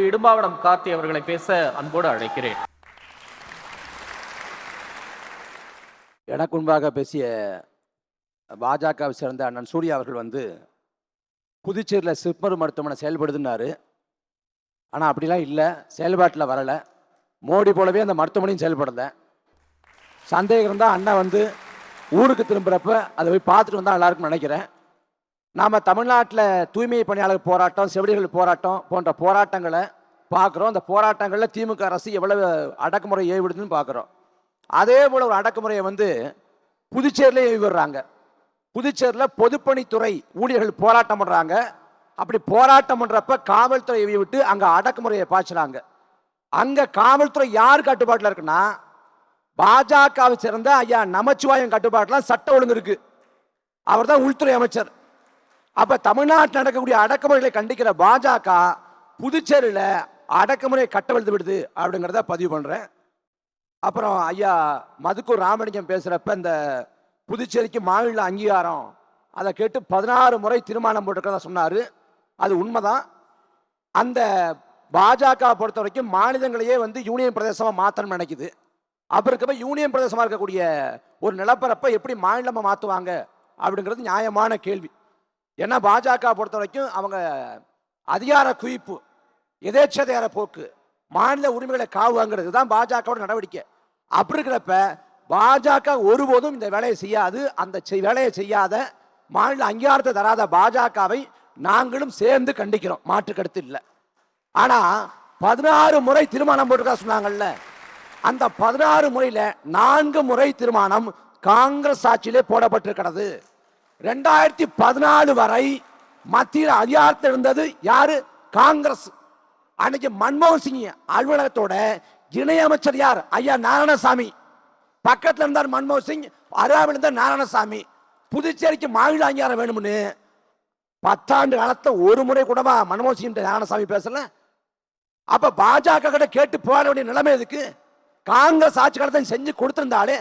இடும்பாவனம் கார்த்தி அவர்களை பேச அன்போடு அழைக்கிறேன். எனக்கு முன்பாக பேசிய பாஜகவை சேர்ந்த அண்ணன் சூர்யா அவர்கள் புதுச்சேரியில் சிப்மர் மருத்துவமனை செயல்படுதுன்னாரு. ஆனால் அப்படிலாம் இல்லை, செயல்பாட்டில் வரலை. மோடி போலவே அந்த மருத்துவமனையும் செயல்படலை. சந்தேகம் இருந்தால் அண்ணன் ஊருக்கு திரும்புகிறப்ப அதை போய் பார்த்துட்டு வந்தால் எல்லாருக்கும் நினைக்கிறேன். நாம் தமிழ்நாட்டில் தூய்மை பணியாளர் போராட்டம், செவிலியர்கள் போராட்டம் போன்ற போராட்டங்களை பார்க்குறோம். அந்த போராட்டங்களில் திமுக அரசு எவ்வளவு அடக்குமுறை ஏவிடுதுன்னு பார்க்குறோம். அதே போல் ஒரு அடக்குமுறையை புதுச்சேரியிலே ஏவி விடுறாங்க. புதுச்சேரியில் பொதுப்பணித்துறை ஊழியர்கள் போராட்டம் பண்ணுறாங்க. அப்படி போராட்டம் பண்ணுறப்ப காவல்துறை ஏவி விட்டு அங்கே அடக்குமுறையை பாய்ச்சுறாங்க. அங்கே காவல்துறை யார் கட்டுப்பாட்டில் இருக்குன்னா பாஜகவை சேர்ந்த ஐயா நமச்சிவாயம் கட்டுப்பாட்டில் சட்ட ஒழுங்கு இருக்கு. அவர் தான் உள்துறை அமைச்சர். அப்ப தமிழ்நாட்டில் நடக்கக்கூடிய அடக்குமுறைகளை கண்டிக்கிற பாஜக புதுச்சேரியில் அடக்குமுறை கட்டவிழ்த்து விடுது அப்படிங்கிறத பதிவு பண்றேன். அப்புறம் ஐயா மதுக்கூர் ராமலிங்கம் பேசுறப்ப இந்த புதுச்சேரிக்கு மாநில அங்கீகாரம் அதை கேட்டு 16 முறை தீர்மானம் போட்டிருக்கிறதா சொன்னாரு. அது உண்மைதான். அந்த பாஜக பொறுத்த வரைக்கும் மாநிலங்களையே யூனியன் பிரதேசமாக மாற்றணும்னு நினைக்குது. அப்போ இருக்கப்ப யூனியன் பிரதேசமாக இருக்கக்கூடிய ஒரு நிலப்பரப்பை எப்படி மாநிலமாக மாற்றுவாங்க அப்படிங்கிறது நியாயமான கேள்வி. ஏன்னா பாஜக பொறுத்த வரைக்கும் அவங்க அதிகார குவிப்பு, எதேச்சதிகார போக்கு, மாநில உரிமைகளை காவு வாங்குறது தான் பாஜகவோட நடவடிக்கை. அப்படி இருக்கிறப்ப பாஜக ஒருபோதும் இந்த வேலையை செய்யாது. அந்த வேலையை செய்யாத மாநில அங்கீகாரத்தை தராத பாஜகவை நாங்களும் சேர்ந்து கண்டிக்கிறோம், மாற்று கருத்து இல்லை. ஆனா 16 முறை தீர்மானம் போட்டுக்கா சொன்னாங்கல்ல, அந்த 16 முறையில 4 முறை தீர்மானம் காங்கிரஸ் ஆட்சியிலே போடப்பட்டிருக்கிறது. 2014 வரை மத்தியில் அதிகாரத்தில் இருந்தது யாரு? காங்கிரஸ். அன்னைக்கு மன்மோகன் சிங் அலுவலகத்தோட இணையமைச்சர் யார்? ஐயா நாராயணசாமி. பக்கத்தில் இருந்தார் மன்மோகன் சிங், அருகாமையில் இருந்தார் நாராயணசாமி. புதுச்சேரிக்கு மாநில அங்கீகாரம் வேணும்னு 10 ஆண்டு காலத்தில் ஒரு முறை கூடவா மன்மோகன் சிங் நாராயணசாமி பேசல. அப்ப பாஜக கிட்ட கேட்டு போட வேண்டிய நிலைமை எதுக்கு? காங்கிரஸ் ஆட்சி காலத்தை செஞ்சு கொடுத்திருந்தாலே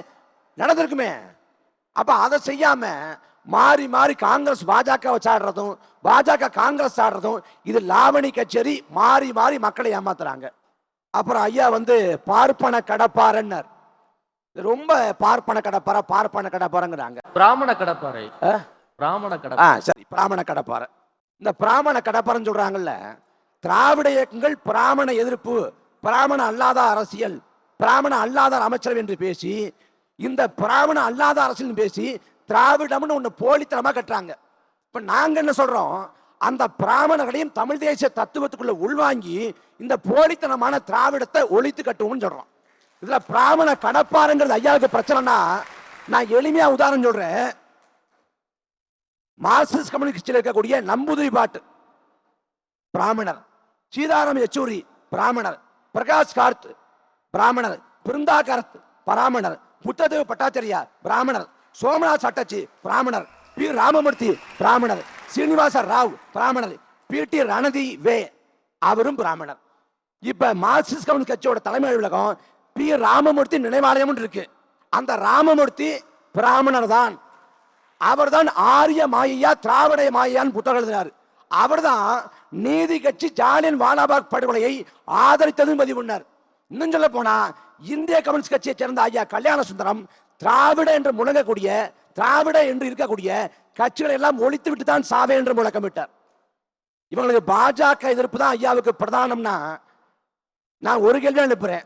நடந்திருக்குமே. அப்ப அதை செய்யாம மாறி மாறி காங்கிரஸ் பாஜக சாடுறதும் பாஜக காங்கிரஸ் ஆடுறதும் இது லாவணி கச்சேரி. மாறி மாறி மக்களை ஏமாத்துறாங்க. அப்புறம் ஐயா பார்ப்பன கடப்பாரன்னார். ரொம்ப பார்ப்பன கடப்பாரங்கிறாங்க. பிராமண கடப்பாறை, பிராமண கடப்பாறை. சரி, பிராமண கடப்பாறை. இந்த பிராமண கடப்பாரன்னு சொல்றாங்கல்ல, திராவிட இயக்கங்கள் பிராமண எதிர்ப்பு, பிராமண அல்லாத அரசியல், பிராமண அல்லாத அமைச்சர் என்று பேசி இந்த பிராமண அல்லாத அரசியல் பேசி திராவிடம்னு ஒண்ணு போலித்தனமா கட்டுறாங்க. இப்ப நாங்க என்ன சொல்றோம்? அந்த பிராமணர்களையும் தமிழ் தேசிய தத்துவத்துக்குள்ள உள்வாங்கி இந்த போலித்தனமான திராவிடத்தை ஒழித்து கட்டுவோம்னு சொல்றோம். இதுல பிராமண கடப்பாருங்கிறது ஐயாவுக்கு பிரச்சனைனா நான் எளிமையா உதாரணம் சொல்றேன். மார்க்சிஸ்ட் கம்யூனிஸ்டில் இருக்கக்கூடிய நம்பூதிரி பாட்டு பிராமணர், சீதாராம் யெச்சூரி பிராமணர், பிரகாஷ் கார்த் பிராமணர், பிருந்தா கரத் பிராமணர், புத்ததேவ் பட்டாச்சாரியா பிராமணர், சோமநாத் சட்டர்ஜி பிராமணர், பி ராமமூர்த்தி பிராமணர், சீனிவாச ராவ் பிராமணர், பி.டி. ரணதி வே அவரும் பிராமணர். இப்ப மார்க்சிஸ்ட் கம்யூனிஸ்ட் கட்சியோட தலைமை அலுவலகம் பி ராமமூர்த்தி நினைவாலயம் இருக்கு. அந்த ராமமூர்த்தி பிராமணர் தான். அவர் தான் ஆரிய மாயா திராவிட மாயான்னு புத்தகம் எழுதினார். அவர் தான் நீதி கட்சி ஜாலியன் வாலாபாக் படுகொலையை ஆதரித்ததும் பதிவு பண்ணார். இன்னும் சொல்ல போனா இந்திய கம்யூனிஸ்ட் கட்சியை சேர்ந்த ஐயா கல்யாண சுந்தரம் திராவிட என்று முழங்கக்கூடிய, திராவிட என்று இருக்கக்கூடிய கட்சிகளை எல்லாம் ஒழித்து விட்டு தான் சாவே என்று முழக்கமிட்டார். இவங்களுக்கு பாஜக எதிர்ப்பு தான் ஐயாவுக்கு பிரதானம்னா நான் ஒரு கேள்வி எழுப்புறேன்.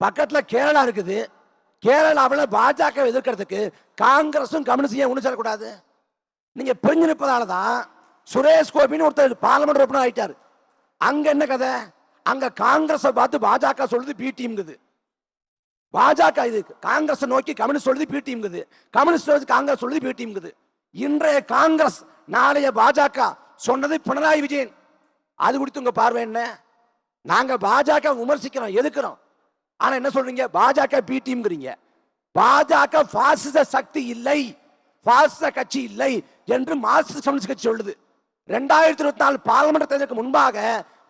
பக்கத்துல கேரளா இருக்குது. கேரளாவில் பாஜக எதிர்க்கிறதுக்கு காங்கிரசும் கம்யூனிஸ்டும் ஒன்று சேரக்கூடாது. நீங்க பிரிஞ்சு நிற்பதாலதான் சுரேஷ் கோபின்னு ஒருத்தர் பார்லிமெண்ட் உறுப்பினர் ஆயிட்டார். அங்க என்ன கதை? அங்க காங்கிரஸை பார்த்து பாஜக சொல்லுது பி டீம்ங்குது. பாஜக இது காங்கிரஸ் நோக்கி கம்யூனிஸ்ட் சொல்லுது பி டீம்ங்குது. கம்யூனிஸ்ட் காங்கிரஸ் சொல்லுது பி டீம்ங்குது. இன்றைய காங்கிரஸ் நாளைய பாஜக சொன்னது பினராயி விஜயன். அது குறித்து உங்க பார்வை என்ன? நாங்க பாஜக விமர்சிக்கிறோம், எதுக்குறோம். ஆனா என்ன சொல்றீங்க? பாஜக பி டீம்ங்கிறீங்க. பாஜக பாசிச சக்தி இல்லை, பாசிச கட்சி இல்லை என்று மார்க்சிஸ்ட் கம்யூனிஸ்ட் கட்சி சொல்லுது. 2024 பார்லிமெண்ட் தேர்தலுக்கு முன்பாக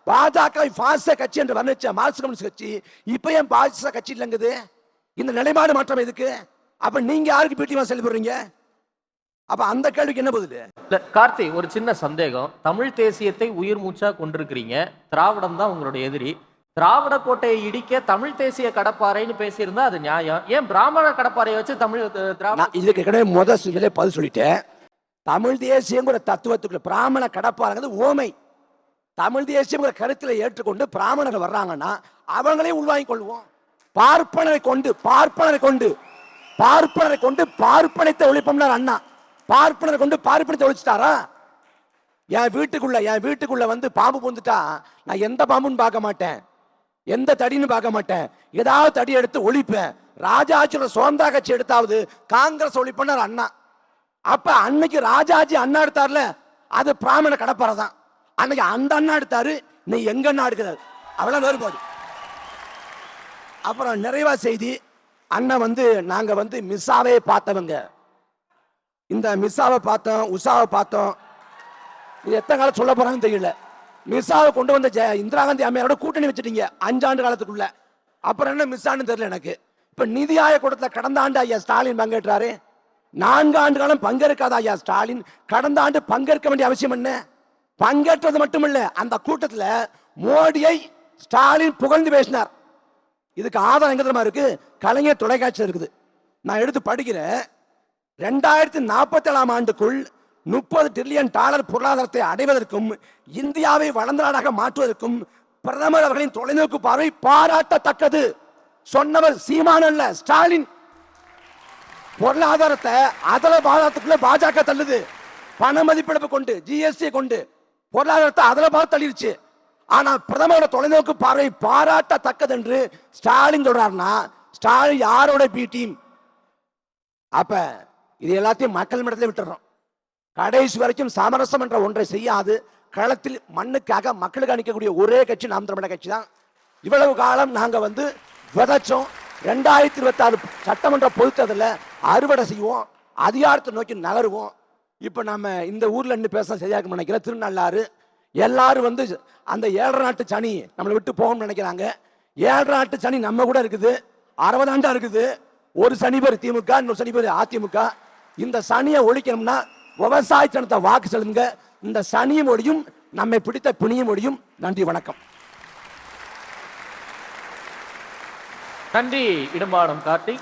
பாஜக பாசிச கட்சி என்று வர்ணிச்ச மார்க்சிஸ்ட் கம்யூனிஸ்ட் கட்சி இப்ப ஏன் பாசிச கட்சி இல்லைங்குது? இந்த நிலைப்பாடு மாற்றம் எதுக்கு? அப்ப நீங்க யாருக்கு பி டீமா செயல்படுறீங்க? அப்ப அந்த கேள்விக்கு என்ன பதில்? இல்ல கார்த்தி, ஒரு சின்ன சந்தேகம். தமிழ் தேசியத்தை உயிர் மூச்சா கொண்டிருக்கிறீங்க. திராவிடம் தான் உங்களுடைய எதிரி. திராவிட கோட்டையை இடிக்க தமிழ் தேசிய கடப்பாறைன்னு பேசியிருந்தா அது நியாயம். ஏன் பிராமண கடப்பாறையை வச்சு தமிழ் திராவிட? இதுக்கு கிடையாது, முதல்ல பதில் சொல்லிட்டேன். தமிழ் தேசியங்கிற தத்துவத்துக்குள்ள பிராமண கடப்பாறைங்கிறது ஓமை. தமிழ் தேசியங்கிற கருத்துல ஏற்றுக்கொண்டு பிராமணர்கள் வர்றாங்கன்னா அவங்களையும் உள்வாங்கிக் கொள்வோம். பார்ப்பனரை கொண்டு பார்ப்பனத்தை ஒழிப்போம்னா அண்ணா பார்ப்பனரை கொண்டு பார்ப்பனத்தை ஒழிச்சிட்டாரா? என் வீட்டுக்குள்ள வந்து பாம்பு புந்துட்டா நான் எந்த பாம்புன்னு பார்க்க மாட்டேன், எந்த தடின்னு பார்க்க மாட்டேன், ஏதாவது தடி எடுத்து ஒழிப்பேன். ராஜாஜியோட சுதந்திர கட்சி எடுத்தாவது காங்கிரஸ் ஒழிப்பேன்னு அண்ணா. அப்ப அன்னைக்கு ராஜாஜி அண்ணா எடுத்தார்ல, அது பிராமண கடப்பாறை தான். அன்னைக்கு அந்த அண்ணா எடுத்தாரு, நீ எங்க அண்ணா எடுக்கிறாரு, அவ்வளவு வேறுபாடு. அப்புறம் நிறைவா செய்தி, அண்ணன் வந்து நாங்க வந்து மிஸ்ஸாவே பார்த்தவங்க. இந்த மிஸ்ஸாவை பார்த்தோம், உஷாவை பார்த்தோம். இது எத்தனை காலம் சொல்ல போறாங்கன்னு தெரியல. மிஸ்ஸாவை கொண்டு வந்த இந்திரா காந்தி அம்மையாரோட கூட்டணி வச்சுட்டீங்க 5 ஆண்டு காலத்துக்குள்ள. அப்புறம் என்ன மிஸ் ஆனு தெரியல எனக்கு. இப்ப நிதி ஆயோக கூட்டத்தில் கடந்த ஆண்டு ஐயா ஸ்டாலின் பங்கேற்றாரு. 4 ஆண்டு காலம் பங்கேற்காத ஐயா ஸ்டாலின் கடந்த ஆண்டு பங்கேற்க வேண்டிய அவசியம் என்ன? பங்கேற்றது மட்டுமல்ல, அந்த கூட்டத்தில் மோடியை ஸ்டாலின் புகழ்ந்து பேசினார். இதுக்கு ஆதாரம் எங்க தெரியுமா இருக்கு? கலைஞர் தொலைக்காட்சி இருக்குது. நான் எடுத்து படிக்கிறேன். 2047 ஆண்டுக்குள் $30 டிரில்லியன் பொருளாதாரத்தை அடைவதற்கும் இந்தியாவை வளர்ந்த நாடாக மாற்றுவதற்கும் பிரதமர் அவர்களின் தொலைநோக்கு பார்வை பாராட்டத்தக்கது. சொன்னவர் சீமான் அல்ல, ஸ்டாலின். பொருளாதாரத்தை அதல பாதாளத்துக்குள்ள பாஜக தள்ளுது. பண மதிப்பிழப்பு கொண்டு, ஜிஎஸ்டி கொண்டு பொருளாதாரத்தை அதல பாத தள்ளிருச்சு. ஆனா பிரதமரோட தொலைநோக்கு பார்வை பாராட்டத்தக்கது என்று ஸ்டாலின் சொல்றாருன்னா, ஸ்டாலின் யாரோட பி டீம்? அப்ப இது எல்லாத்தையும் மக்கள் மட்டத்தில் விட்டுறோம். கடைசி வரைக்கும் சமரசம் என்ற ஒன்றை செய்யாது களத்தில் மண்ணுக்காக மக்களுக்கு அளிக்கக்கூடிய ஒரே கட்சி நாம் தமிழர் கட்சி தான். இவ்வளவு காலம் நாங்க வந்து விதைச்சோம். 2026 சட்டமன்ற பொதுத்தேர்தலில் அறுவடை செய்வோம், அதிகாரத்தை நோக்கி நகருவோம். இப்ப நம்ம இந்த ஊர்ல இருந்து பேச சரியா இருக்குன்னு நினைக்கிறேன். திருநள்ளாறு எல்லாரும் வந்து அந்த 7 நாட்டு சனி நம்மளை விட்டு போகணும்னு நினைக்கிறாங்க. 7 நாட்டு சனி நம்ம கூட இருக்குது, 60 ஆண்டா இருக்குது. ஒரு சனி பேர் திமுக, இன்னொரு சனி பேர் அதிமுக. இந்த சனியை ஒழிக்கணும்னா விவசாய சனத்தை வாக்கு செலுத்துங்க. இந்த சனியும் ஒழியும், நம்மை பிடித்த பிணியும் ஒழியும். நன்றி, வணக்கம். நன்றி இடும்பாடம் கார்த்திக்.